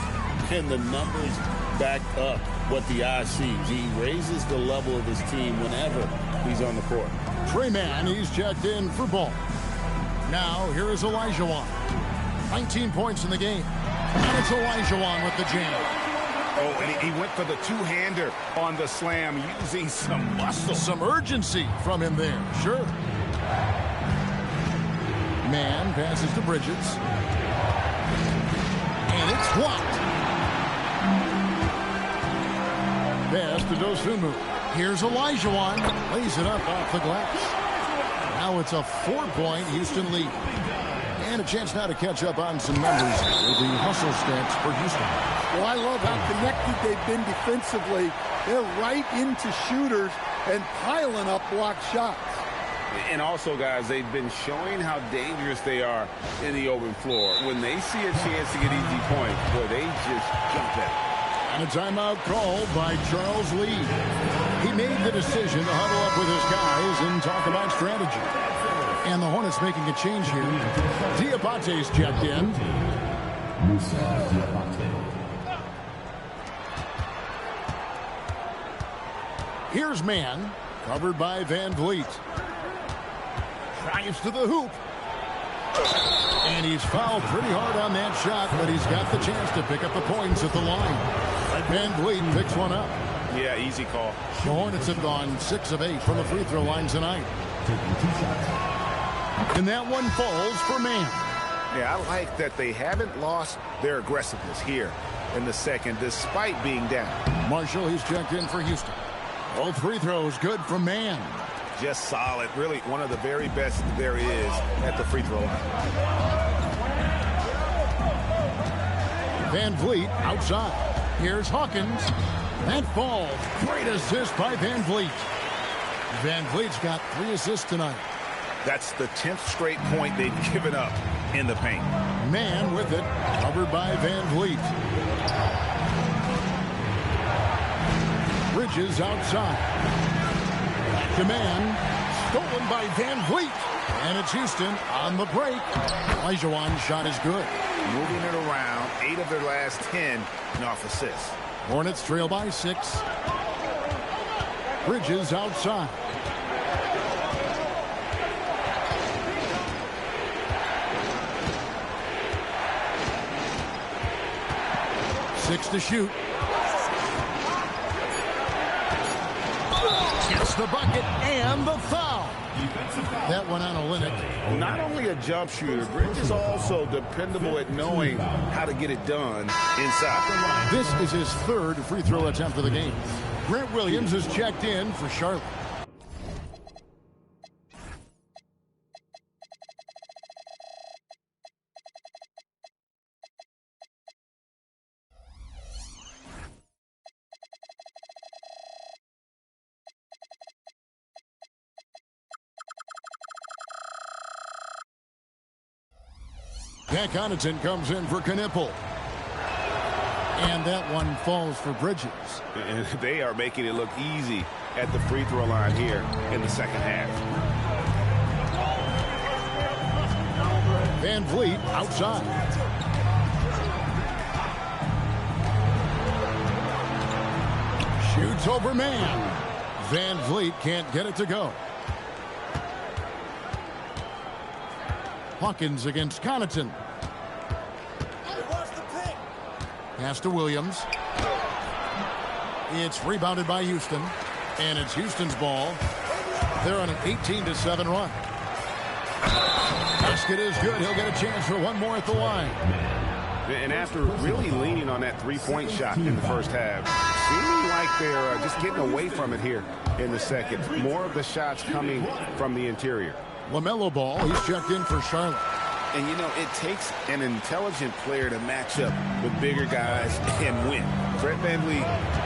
and the numbers back up what the eye sees. He raises the level of his team whenever he's on the court. Trey Mann, he's checked in for ball. Now, here is Olajuwon. 19 points in the game. And it's Olajuwon with the jam. Oh, and he went for the two-hander on the slam, using some muscle. Some urgency from him there, sure. Mann passes to Bridges. And it's blocked. Pass to Dosunmu. Here's Olajuwon. Lays it up off the glass. Now it's a 4-point Houston lead. And a chance now to catch up on some numbers with the hustle stats for Houston. Well, I love how connected they've been defensively. They're right into shooters and piling up blocked shots. And also, guys, they've been showing how dangerous they are in the open floor. When they see a chance to get easy points, boy, they just jump at it. And a timeout called by Charles Lee. He made the decision to huddle up with his guys and talk about strategy. And the Hornets making a change here. Diabate's checked in. Here's Mann, covered by Van Vliet. Drives to the hoop. And he's fouled pretty hard on that shot, but he's got the chance to pick up the points at the line. Van Vliet picks one up. Yeah, easy call. The Hornets have gone 6 of 8 from the free throw line tonight. And that one falls for Mann. Yeah, I like that they haven't lost their aggressiveness here in the second, despite being down. Marshall, he's checked in for Houston. Both free throws good from Mann. Just solid. Really one of the very best there is at the free throw line. Van Vliet outside. Here's Hawkins. That falls. Great assist by Van Vliet. Van Vliet's got 3 assists tonight. That's the 10th straight point they've given up in the paint. Mann with it. Covered by Van Vliet. Bridges outside. Back to Mann. Stolen by Van Vliet. And it's Houston on the break. Olajuwon's shot is good. Moving it around. 8 of their last 10 off assists. Hornets trail by 6. Bridges outside. Six to shoot. Gets the bucket and the foul. That one on Olynyk. Not only a jump shooter, Bridges is also dependable at knowing how to get it done inside. This is his 3rd free throw attempt of the game. Grant Williams is checked in for Charlotte. Jack Connaughton comes in for Knipple. And that one falls for Bridges. And they are making it look easy at the free throw line here in the second half. Van Vliet outside. Shoots over Mann. Van Vliet can't get it to go. Hawkins against Connaughton. Pass to Williams. It's rebounded by Houston. And it's Houston's ball. They're on an 18-7 run. A basket is good. He'll get a chance for one more at the line. And after really leaning on that three-point shot in the first half, seeming like they're just getting away from it here in the second. More of the shots coming from the interior. LaMelo Ball, he's checked in for Charlotte. And, you know, it takes an intelligent player to match up with bigger guys and win. Fred VanVleet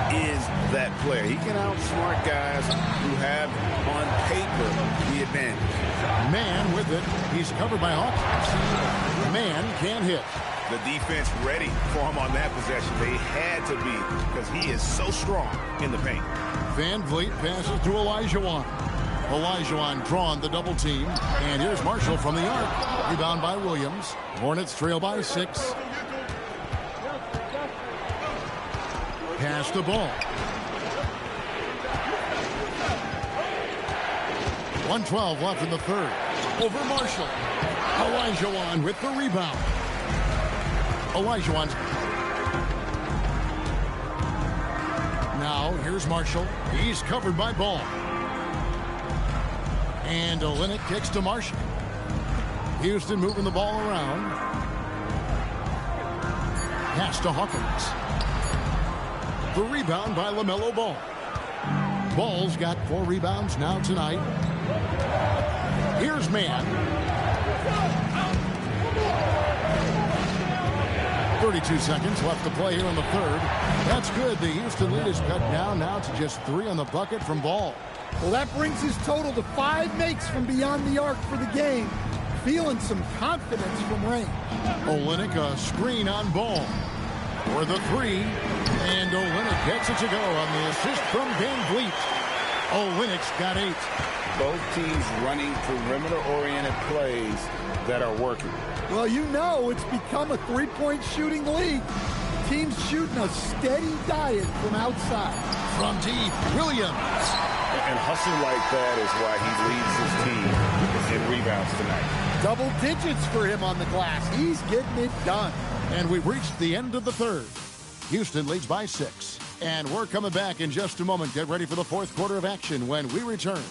is that player. He can outsmart guys who have, on paper, the advantage. Man with it. He's covered by Hawkins. Man can't hit. The defense ready for him on that possession. They had to be because he is so strong in the paint. VanVleet passes to Olajuwon. Olajuwon drawn the double team. And here's Marshall from the arc. Rebound by Williams. Hornets trail by 6. Pass the ball. 1:12 left in the third. Over Marshall. Olajuwon with the rebound. Olajuwon. Now here's Marshall. He's covered by Ball. And Olynyk kicks to Marshall. Houston moving the ball around. Pass to Hawkins. The rebound by LaMelo Ball. Ball's got 4 rebounds now tonight. Here's Man. 32 seconds left to play here in the third. That's good. The Houston lead is cut down now to just 3 on the bucket from Ball. Well, that brings his total to 5 makes from beyond the arc for the game. Feeling some confidence from range. Olynyk, a screen on Ball for the 3. And Olynyk gets it to go on the assist from VanVleet. Olynyk's got 8. Both teams running perimeter-oriented plays that are working. Well, you know it's become a three-point shooting league. Teams shooting a steady diet from outside. From deep, Williams. And hustle like that is why he leads his team in rebounds tonight. Double digits for him on the glass. He's getting it done. And we've reached the end of the third. Houston leads by 6. And we're coming back in just a moment. Get ready for the fourth quarter of action when we return.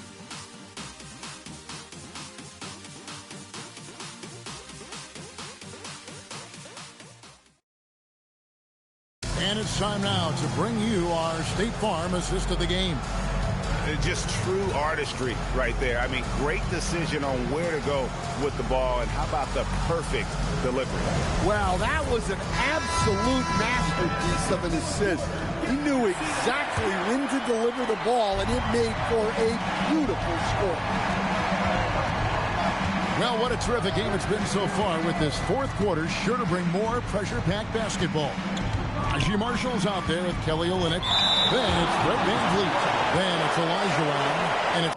And it's time now to bring you our State Farm assist of the game. It's just true artistry right there. I mean, great decision on where to go with the ball, and how about the perfect delivery? Wow, that was an absolute masterpiece of an assist. He knew exactly when to deliver the ball, and it made for a beautiful score. Well, what a terrific game it's been so far, with this fourth quarter sure to bring more pressure-packed basketball. Najee Marshall's out there with Kelly Olynyk. Then it's Fred VanVleet. Then it's Olajuwon. And it's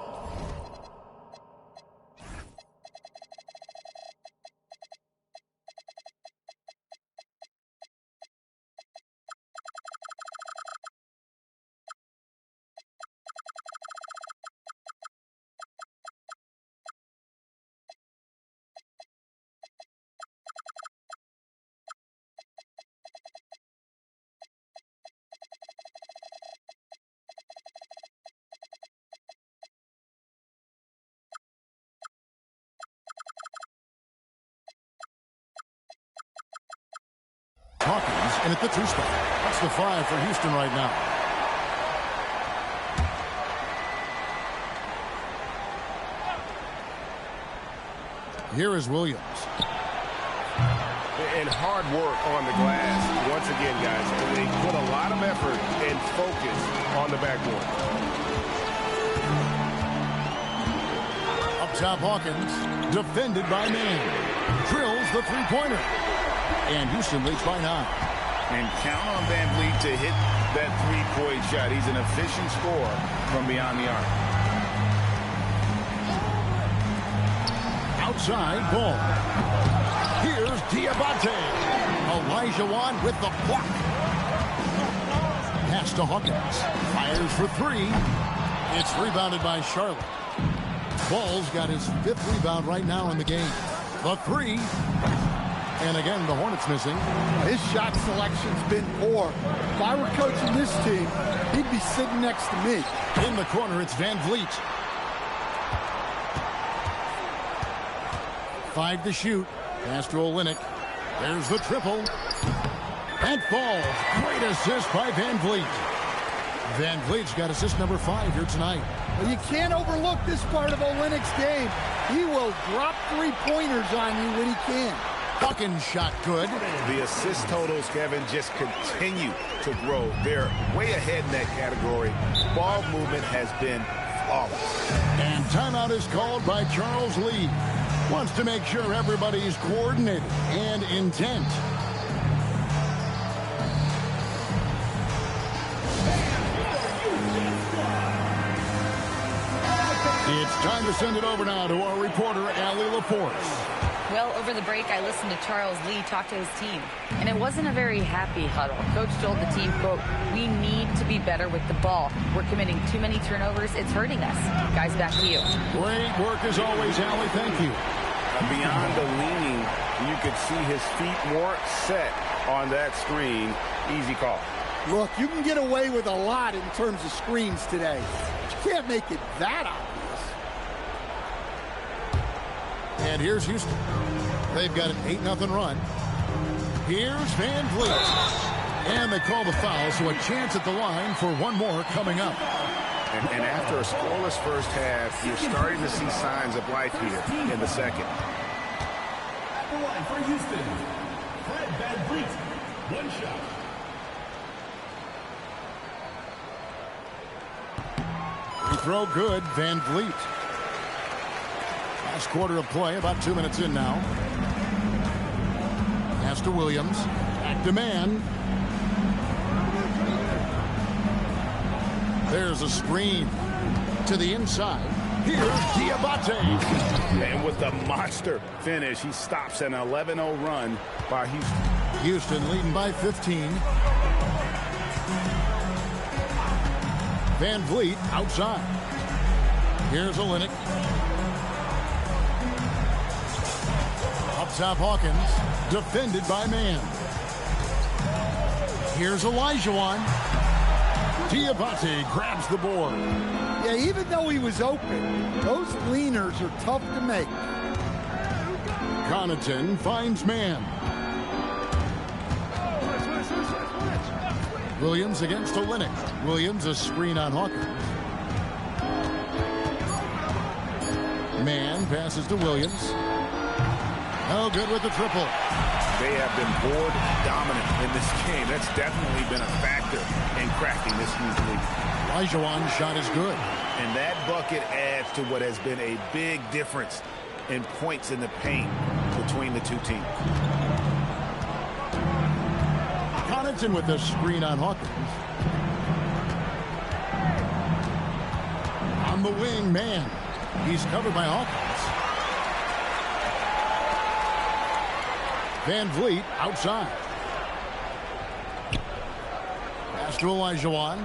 Hawkins, and at the 2 spot. That's the 5 for Houston right now. Here is Williams. And hard work on the glass. Once again, guys, they put a lot of effort and focus on the backboard. Up top, Hawkins, defended by Man. Drills the 3-pointer. And Houston leads by 9. And count on VanVleet to hit that 3-point shot. He's an efficient scorer from beyond the arc. Outside, Ball. Here's Diabate. Olajuwon with the block. Pass to Hawkins. Fires for 3. It's rebounded by Charlotte. Ball's got his 5th rebound right now in the game. The 3. And again, the Hornets missing. His shot selection's been poor. If I were coaching this team, he'd be sitting next to me. In the corner, it's VanVleet. 5 to shoot. Pass to Olynyk. There's the triple. And falls. Great assist by Van Vliet. Van Vliet's got assist number 5 here tonight. Well, you can't overlook this part of Olynyk's game. He will drop three-pointers on you when he can. Hawkins shot good. The assist totals, Kevin, just continue to grow. They're way ahead in that category. Ball movement has been flawless. And timeout is called by Charles Lee. Wants to make sure everybody's coordinated and intent. It's time to send it over now to our reporter, Allie LaForce. Well, over the break, I listened to Charles Lee talk to his team, and it wasn't a very happy huddle. Coach told the team, quote, "We need to be better with the ball. We're committing too many turnovers. It's hurting us." Guys, back to you. Great work as always, Allie. Thank you. Beyond the leaning, you could see his feet more set on that screen. Easy call. Look, you can get away with a lot in terms of screens today. But you can't make it that obvious. And here's Houston. They've got an 8-0 run. Here's Van Vliet. And they call the foul, so a chance at the line for one more coming up. And after a scoreless first half, you're starting to see signs of life here in the second. At the line for Houston, Fred Van Vliet. One shot. Free throw good, Van Vliet. Last quarter of play, about 2 minutes in now. Pass to Williams. Back to man. There's a screen to the inside. Here's Diabate. And with the monster finish, he stops an 11-0 run by Houston. Houston leading by 15. Van Vliet outside. Here's Olynyk. Up top, Hawkins. Defended by man. Here's Olajuwon. Diabate grabs the board. Yeah, even though he was open, those leaners are tough to make. Connaughton finds man. Williams against Olynyk. Williams a screen on Hawkins. Man passes to Williams. Oh, good with the triple. They have been board dominant in this game. That's definitely been a factor in cracking this huge lead. Olajuwon's shot is good. And that bucket adds to what has been a big difference in points in the paint between the two teams. Connaughton with the screen on Hawkins. On the wing, man. He's covered by Hawkins. Van Vliet outside. Pass to Olajuwon.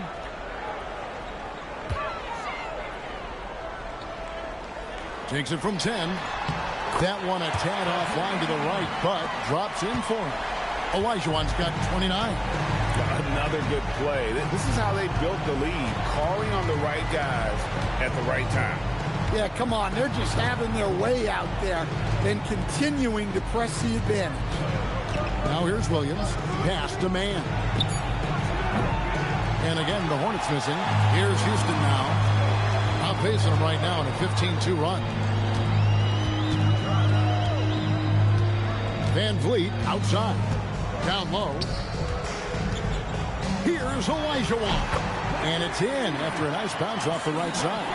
Takes it from 10. That one a tad offline to the right, but drops in for him. Olajuwon's got 29. Another good play. This is how they built the lead, calling on the right guys at the right time. Yeah, come on. They're just having their way out there and continuing to press the advantage. Now here's Williams. Pass to man. And again, the Hornets missing. Here's Houston now. Outpacing them right now in a 15-2 run. Van Vliet outside. Down low. Here's Olajuwon. And it's in after a nice bounce off the right side.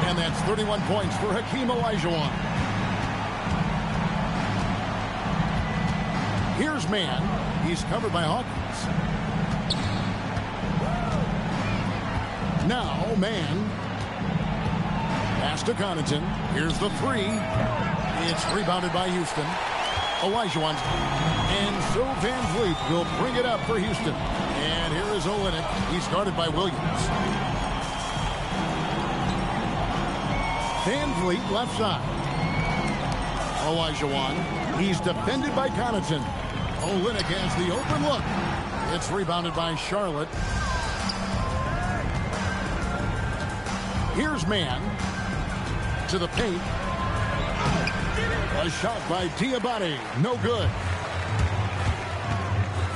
And that's 31 points for Hakeem Olajuwon. Here's man. He's covered by Hawkins. Now man. Pass to Connaughton. Here's the three. It's rebounded by Houston. Olajuwon. And so Van Vliet will bring it up for Houston. And here is Olynyk. He's guarded by Williams. Van Vliet left side. Olajuwon. He's defended by Connaughton. Olynyk has the open look. It's rebounded by Charlotte. Here's man to the paint. A shot by Diabate. No good.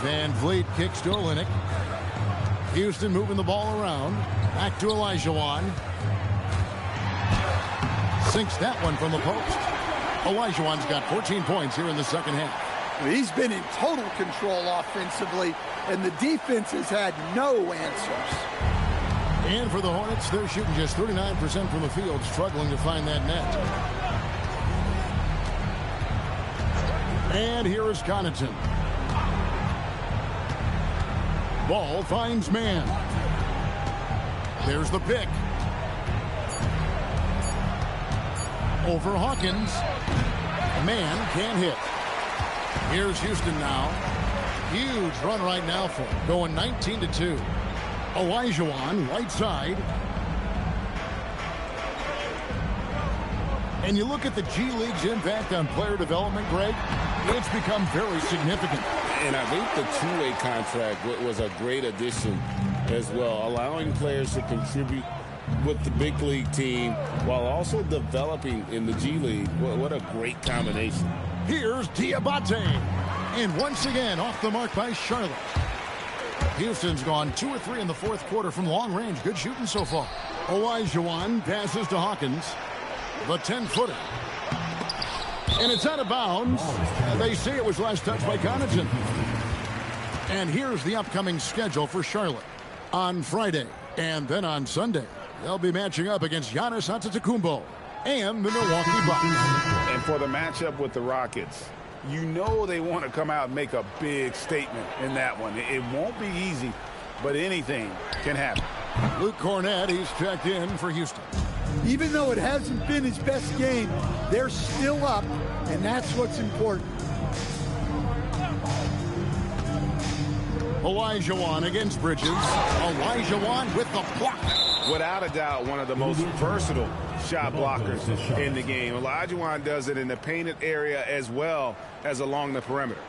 Van Vliet kicks to Olynyk. Houston moving the ball around. Back to Olajuwon. Sinks that one from the post. Olajuwon's got 14 points here in the second half. He's been in total control offensively, and the defense has had no answers. And for the Hornets, they're shooting just 39% from the field, struggling to find that net. And here is Connaughton. Ball finds man. There's the pick. Over Hawkins. Man can't hit. Here's Houston now. Huge run right now for him. Going 19-2. Olajuwon, right side. And you look at the G League's impact on player development, Greg, it's become very significant. And I think the two-way contract was a great addition as well, allowing players to contribute with the big league team while also developing in the G League. What a great combination. Here's Diabate. And once again, off the mark by Charlotte. Houston's gone 2 or 3 in the fourth quarter from long range. Good shooting so far. Olajuwon passes to Hawkins. The 10-footer. And it's out of bounds. They say it was last touched by Connaughton. And here's the upcoming schedule for Charlotte. On Friday and then on Sunday, they'll be matching up against Giannis Antetokounmpo and the Milwaukee Bucks. And for the matchup with the Rockets, you know they want to come out and make a big statement in that one. It won't be easy, but anything can happen. Luke Cornett, he's checked in for Houston. Even though it hasn't been his best game, they're still up, and that's what's important. Olajuwon against Bridges. Olajuwon with the block. Without a doubt, one of the most versatile shot blockers in the game. Olajuwon does it in the painted area as well as along the perimeter.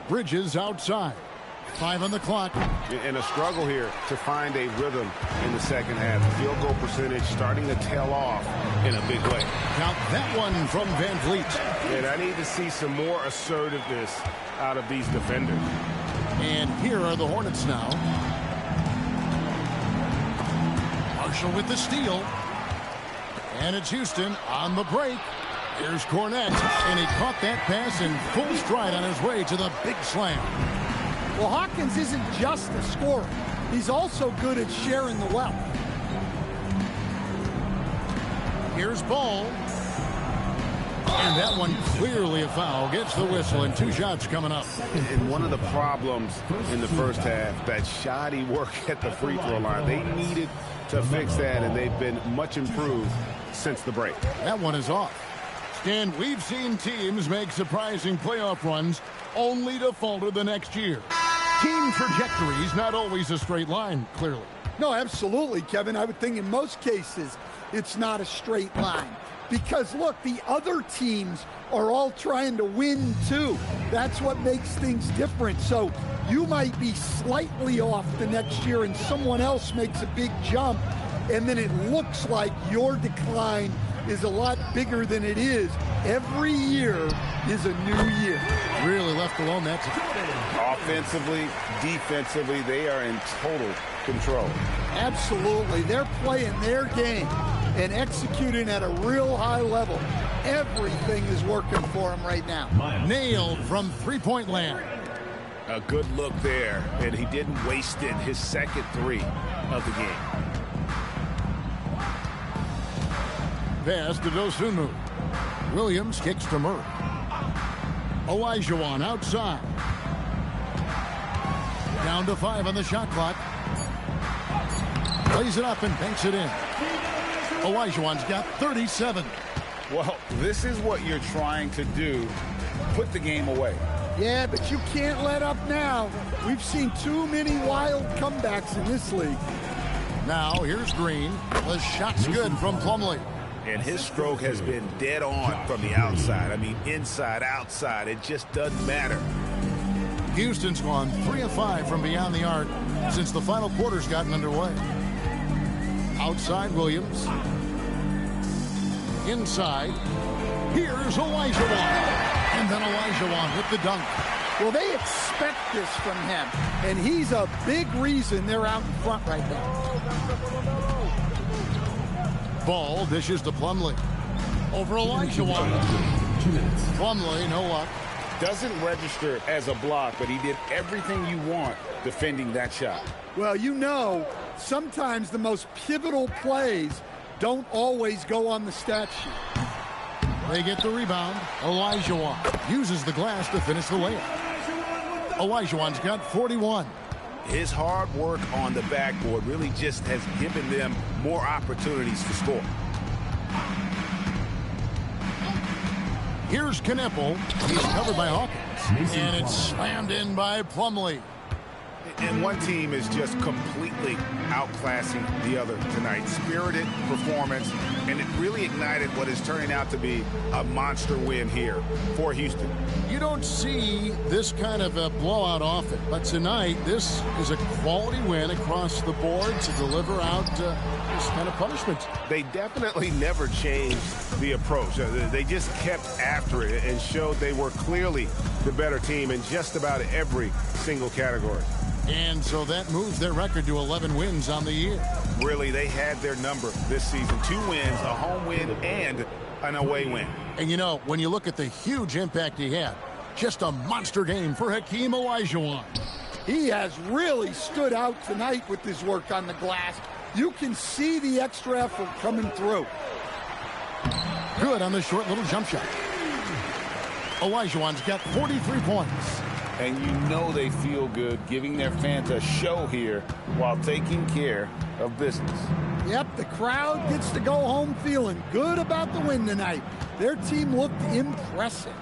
Bridges outside. 5 on the clock. And a struggle here to find a rhythm in the second half. Field goal percentage starting to tail off in a big way. Count that one from Van Vliet. And I need to see some more assertiveness out of these defenders. And here are the Hornets now. Marshall with the steal. And it's Houston on the break. Here's Cornett, and he caught that pass in full stride on his way to the big slam. Well, Hawkins isn't just a scorer. He's also good at sharing the wealth. Here's Ball. And that one clearly a foul. Gets the whistle, and 2 shots coming up. And one of the problems in the first half, that shoddy work at the free throw line. They needed to fix that, and they've been much improved since the break. That one is off. And we've seen teams make surprising playoff runs only to falter the next year. Team trajectory is not always a straight line, clearly. No, absolutely, Kevin. I would think in most cases it's not a straight line. Because, look, the other teams are all trying to win, too. That's what makes things different. So you might be slightly off the next year and someone else makes a big jump, and then it looks like your decline is a lot bigger than it is. Every year is a new year. Really left alone that time. Offensively, defensively, they are in total control. Absolutely. They're playing their game and executing at a real high level. Everything is working for them right now. Nailed from three-point land. A good look there, and he didn't waste it. His second 3 of the game. Pass to Dosunmu. Williams kicks to Murray. Olajuwon outside. Down to 5 on the shot clock. Plays it up and banks it in. Olajuwon's got 37. Well, this is what you're trying to do. Put the game away. Yeah, but you can't let up now. We've seen too many wild comebacks in this league. Now, here's Green. The shot's good from Plumlee. And his stroke has been dead on from the outside. I mean, inside, outside. It just doesn't matter. Houston's gone 3 of 5 from beyond the arc. since the final quarter's gotten underway. Outside Williams. Inside. Here's Olajuwon. And then Olajuwon with the dunk. Well, they expect this from him, and he's a big reason they're out in front right now. Ball dishes to Plumlee. Over Olajuwon. Plumlee, no luck. Doesn't register as a block, but he did everything you want defending that shot. Well, you know, sometimes the most pivotal plays don't always go on the stat sheet. They get the rebound. Olajuwon uses the glass to finish the layup. Olajuwon's got 41. His hard work on the backboard really just has given them more opportunities to score. Here's Knipple. He's covered by Hawkins. And it's slammed in by Plumlee. And one team is just completely outclassing the other tonight. Spirited performance, and it really ignited what is turning out to be a monster win here for Houston. You don't see this kind of a blowout often, but tonight this is a quality win across the board to deliver out this kind of punishment. They definitely never changed the approach. They just kept after it and showed they were clearly the better team in just about every single category. And so that moves their record to 11 wins on the year. Really, they had their number this season. 2 wins, a home win, and an away win. And you know, when you look at the huge impact he had, just a monster game for Hakeem Olajuwon. He has really stood out tonight with his work on the glass. You can see the extra effort coming through. Good on the short little jump shot. Olajuwon's got 43 points. And you know they feel good giving their fans a show here while taking care of business. Yep, the crowd gets to go home feeling good about the win tonight. Their team looked impressive.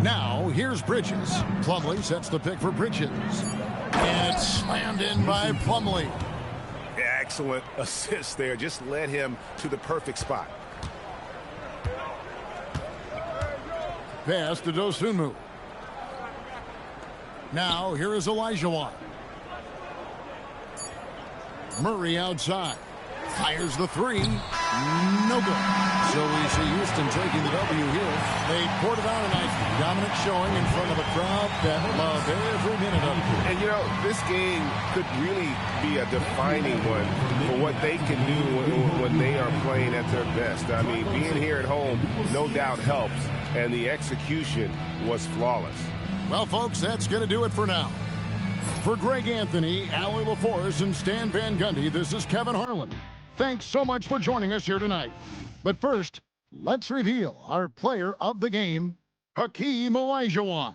Now, here's Bridges. Plumlee sets the pick for Bridges. And it's slammed in by Plumlee. Excellent assist there. Just led him to the perfect spot. Pass to Dosunmu. Now, here is Olajuwon. Murray outside. Fires the 3. No good. So we see Houston taking the W here. They poured it out tonight. Dominant showing in front of a crowd that loved every minute of it. And, you know, this game could really be a defining one for what they can do when they are playing at their best. I mean, being here at home no doubt helps, and the execution was flawless. Well, folks, that's going to do it for now. For Greg Anthony, Allie LaForce, and Stan Van Gundy, this is Kevin Harlan. Thanks so much for joining us here tonight. But first, let's reveal our player of the game, Hakeem Olajuwon.